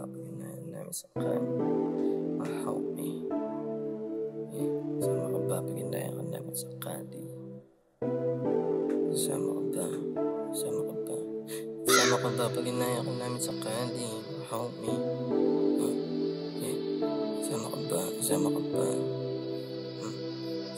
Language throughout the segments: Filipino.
papaginayan namin sa kanya. Mahawmi. Sama ka ba paginayan ka namin sa kali? Sama ka ba? Sama ka ba? Sama ka ba paginayan ka namin sa kali? Mahawmi. Sama ka ba? Sama ka ba?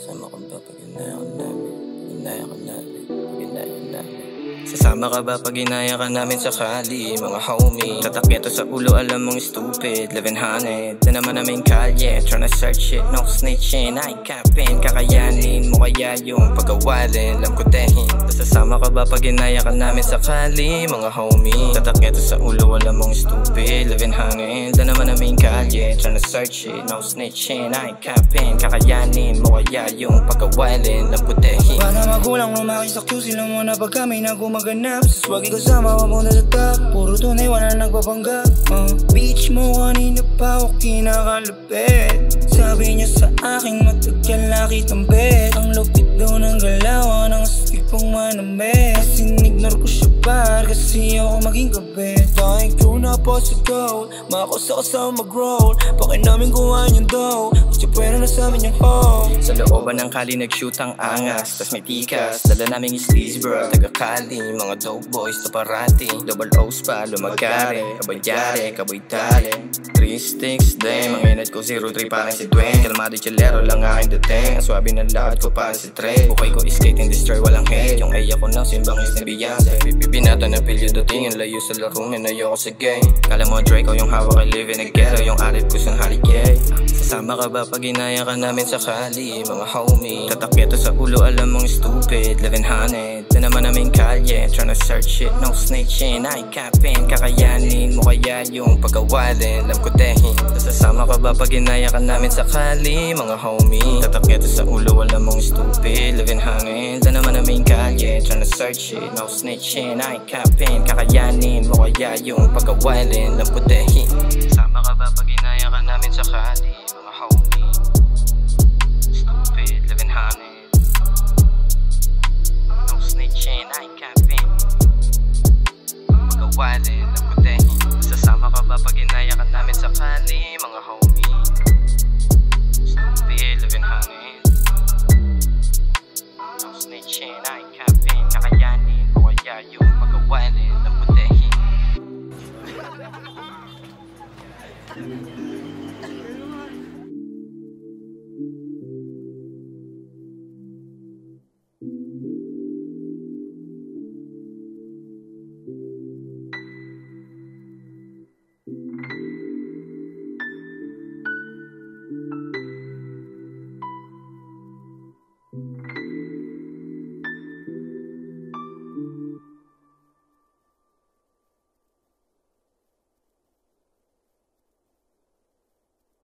Sama ka ba paginayan ka namin? Paginayan ka namin. Paginayan namin. Sasama ka ba pag inaya ka namin sa kali? Mga homie, tatakyeto sa ulo, alam mong stupid. 1100, na naman namin kalye. Tryna search it, no snitching. I capin, kakayanin mo kaya yung pagkawalin. Alam ko dehin. Sasama ka ba pag inaya ka namin sa kali? Mga homie, tatakyeto sa ulo, alam mong stupid. 1100, na naman namin kalye. Tryna search it, no snitching. I capin, kakayanin mo kaya yung pagkawalin. Alam ko dehin. Bata magulang lumaki sa Q, sila muna pag kami maganap sa swag, ikaw sama papunta sa top. Puro tunay, wala nagpapanggap. Beach mo kanina pa ako kinakalapit. Sabi niya sa akin matagal nakitang bet. Ang lupit daw ng galawan, ang astig pang manamit. Kasi ignore ko siya par, kasi ako maging kabit. Dahil ko na pa sa gold, makakusa ka sa mag-roll. Pakin namin kuhaan yung dough, kasi pwera na sa amin yung home. Sa looban ng kali nag-shoot ang angas, tas may tikas, dala namin yung sleaze bro, taga-kali. Mga dope boys to parati, double O's pa, lumagari. Kabayari, kaboy-tali 3 sticks, dang, manginat ko 03 parang si Dwayne. Kalmado chilero lang aking dating, ang swabe ng lakad ko parang si Trey. Bukay ko skate and destroy, walang hate. Yung aya ko na simbangis na Beyonce. Pipinata na pilyo dating, ang layo sa laro, minayoko sa game. Kala mo Draco yung hawak, I live in a ghetto. Yung arip ko sang Harigay. Sasama ka ba pag inaya ka namin sa kali? Mga homie, tatakyeto sa ulo, alam mong stupid. 1100, na naman namin kalye. Tryna search it, no snitching. I capin, kakayanin mo kaya yung pagkawalin. Alam ko dehin. Sasama ka ba pag inaya ka namin sa kali? Mga homie, tatakyeto sa ulo, alam mong stupid. 1100, na naman namin kalye. Tryna search it, no snitching. I capin, kakayanin mo kaya yung pagkawalin. Alam ko dehin. Sasama ka ba pag inaya ka namin sa kali? Mga homie, stupid. 1100, no snitching. I capin, pagkawalin. Alam ko dehin. Sasama ka ba pag inaya ka namin sa kali? Mga homie, stupid. 1100, no snitching. I capin, kakayanin mo kaya yung pagkawalin.